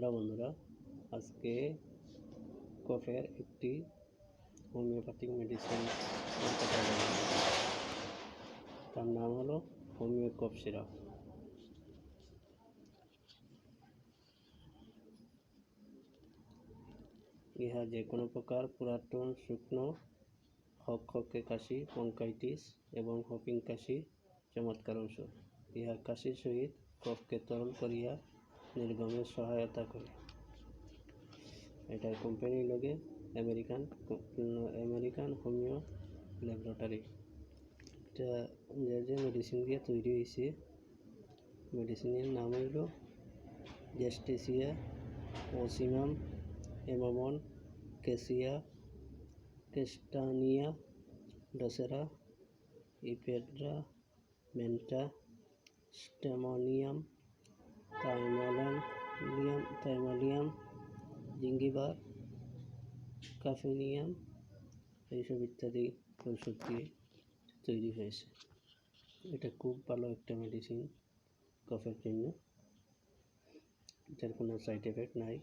Hello বন্ধুরা, আজকে কফের একটি হোমিওপ্যাথিক মেডিসিন কথা বলবো। তার নাম হলো হোমিও কফ সিরাপ। ইহা যে কোনো প্রকার পুরাতন শুকনো খকখকে কাশি, ব্রঙ্কাইটিস এবং হোপিং কাশি চমৎকার ঔষধ। ইহা কাশির সহিত কফকে তরল করিয়া নির্গমের সহায়তা করে। এটার কোম্পানি লগে আমেরিকান হোমিও ল্যাবরেটরি। এটা যে মেডিসিন দিয়ে তৈরি হয়েছে, মেডিসিনের নাম হইল গ্যাস্ট্রেসিয়া ওসিমাম হেমামন ক্যাসিয়া কেস্টানিয়া ডসেরা ইপেড্রা মেন্টা স্টেমোনিয়াম থাইমালিয়াম জিঙ্গিবার কাফেনিয়াম এইসব ইত্যাদি ঔষধ দিয়ে তৈরি হয়েছে। এটা খুব ভালো একটা মেডিসিন কফের জন্য। এটার কোনো সাইড এফেক্ট নাই।